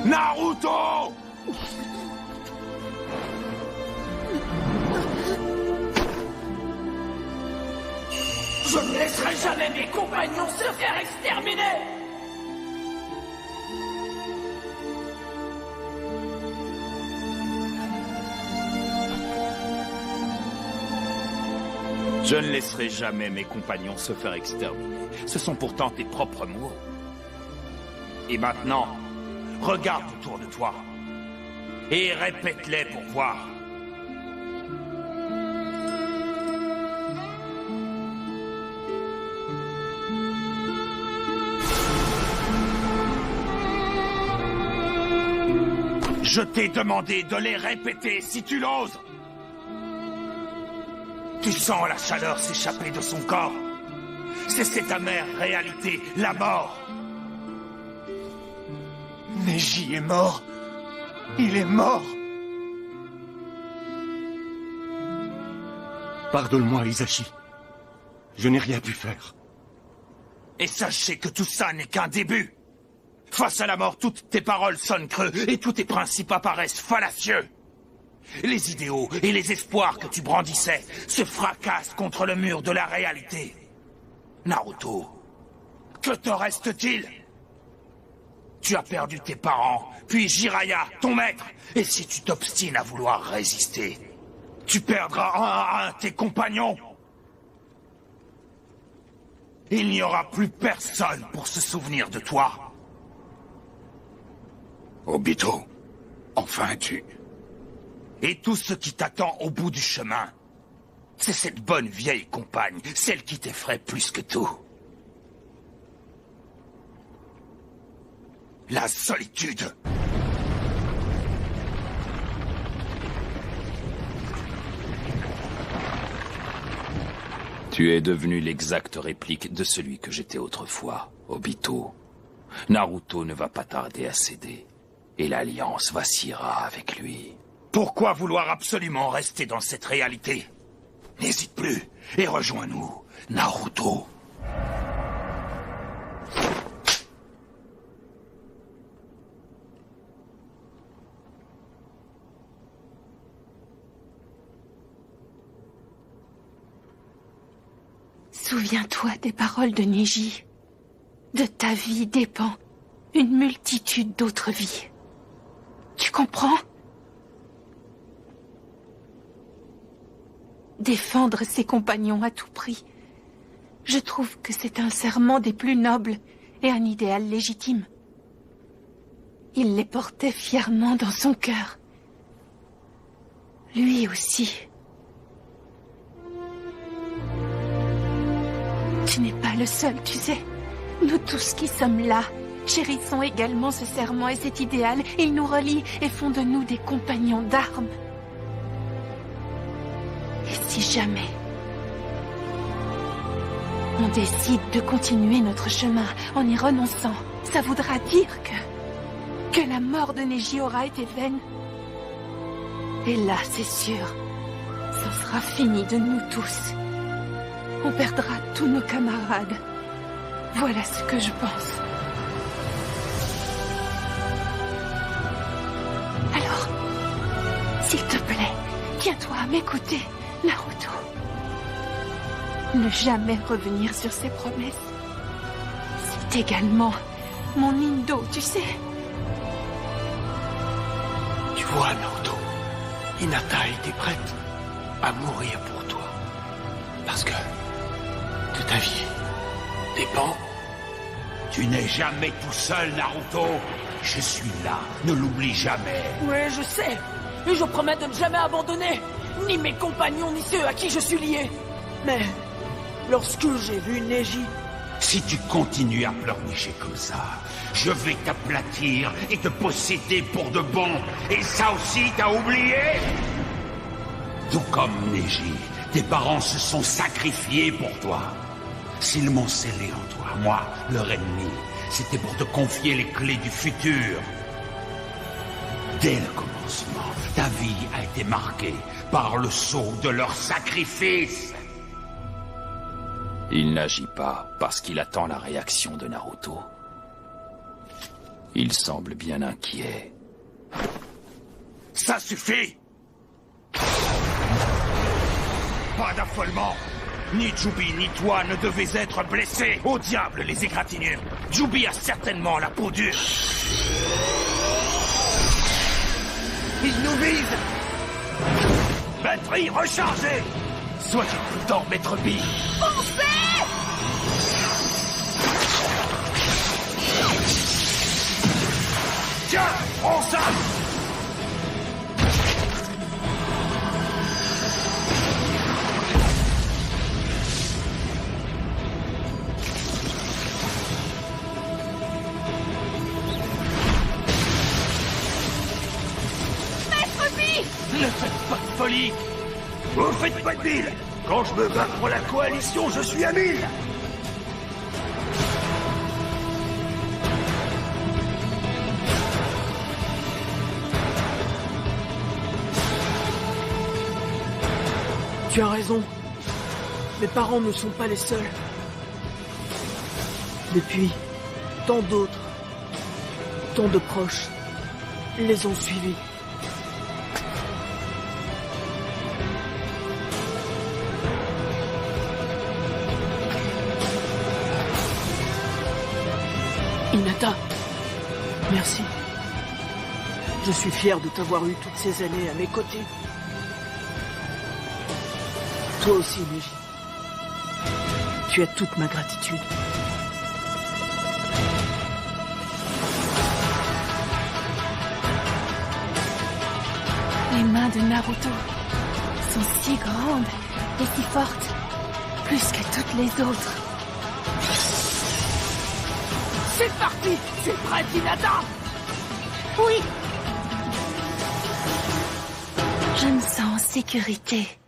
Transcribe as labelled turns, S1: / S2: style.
S1: Naruto!
S2: Je ne laisserai jamais mes compagnons se faire exterminer!
S1: Je ne laisserai jamais mes compagnons se faire exterminer. Ce sont pourtant tes propres mots. Et maintenant, regarde autour de toi. Et répète-les pour voir. Je t'ai demandé de les répéter si tu l'oses. Tu sens la chaleur s'échapper de son corps. C'est cette amère réalité, la mort.
S3: Neji est mort. Il est mort. Pardonne-moi, Hisashi. Je n'ai rien pu faire.
S1: Et sachez que tout ça n'est qu'un début. Face à la mort, toutes tes paroles sonnent creux et tous tes principes apparaissent fallacieux. Les idéaux et les espoirs que tu brandissais se fracassent contre le mur de la réalité. Naruto, que te reste-t-il? Tu as perdu tes parents, puis Jiraiya, ton maître, et si tu t'obstines à vouloir résister, tu perdras un à un tes compagnons. Il n'y aura plus personne pour se souvenir de toi.
S4: Obito, enfin tu...
S1: Et tout ce qui t'attend au bout du chemin, c'est cette bonne vieille compagne, celle qui t'effraie plus que tout. La solitude.
S4: Tu es devenu l'exacte réplique de celui que j'étais autrefois, Obito. Naruto ne va pas tarder à céder, et l'Alliance vacillera avec lui.
S1: Pourquoi vouloir absolument rester dans cette réalité? N'hésite plus et rejoins-nous, Naruto.
S5: Souviens-toi des paroles de Neji. De ta vie dépend une multitude d'autres vies. Tu comprends? Défendre ses compagnons à tout prix. Je trouve que c'est un serment des plus nobles et un idéal légitime. Il les portait fièrement dans son cœur. Lui aussi. Tu n'es pas le seul, tu sais. Nous tous qui sommes là chérissons également ce serment et cet idéal. Ils nous relient et font de nous des compagnons d'armes. Et si jamais on décide de continuer notre chemin en y renonçant, ça voudra dire que la mort de Neji aura été vaine. Et là, c'est sûr, ça sera fini de nous tous. On perdra tous nos camarades. Voilà ce que je pense. Alors, s'il te plaît, tiens-toi à m'écouter, Naruto. Ne jamais revenir sur ses promesses. C'est également mon Indo, tu sais.
S3: Tu vois, Naruto, Hinata était prête à mourir pour toi. Parce que de ta vie dépend.
S1: Tu n'es jamais tout seul, Naruto. Je suis là, ne l'oublie jamais.
S2: Oui, je sais. Et je promets de ne jamais abandonner. Ni mes compagnons, ni ceux à qui je suis lié. Mais lorsque j'ai vu Neji...
S1: Si tu continues à pleurnicher comme ça, je vais t'aplatir et te posséder pour de bon. Et ça aussi, t'as oublié? Tout comme Neji, tes parents se sont sacrifiés pour toi. S'ils m'ont scellé en toi, moi, leur ennemi, c'était pour te confier les clés du futur. Dès le commencement, ta vie a été marquée par le sceau de leur sacrifice.
S4: Il n'agit pas parce qu'il attend la réaction de Naruto. Il semble bien inquiet.
S1: Ça suffit! Pas d'affolement! Ni Jubi ni toi ne devez être blessés! Au diable les égratignures! Jubi a certainement la peau dure! Il nous vise! Batterie rechargée! Soyez prudent, maître B! Tiens, prends ça! Ne faites pas de folie! Vous faites pas de bile! Quand je me bats pour la coalition, je suis à 1000!
S2: Tu as raison. Mes parents ne sont pas les seuls. Depuis, tant d'autres, tant de proches, les ont suivis. Hinata, merci. Je suis fier de t'avoir eu toutes ces années à mes côtés. Toi aussi, Neji. Tu as toute ma gratitude.
S5: Les mains de Naruto sont si grandes et si fortes, plus que toutes les autres.
S2: C'est parti! Tu es prête, Hinata?
S5: Oui. Je me sens en sécurité.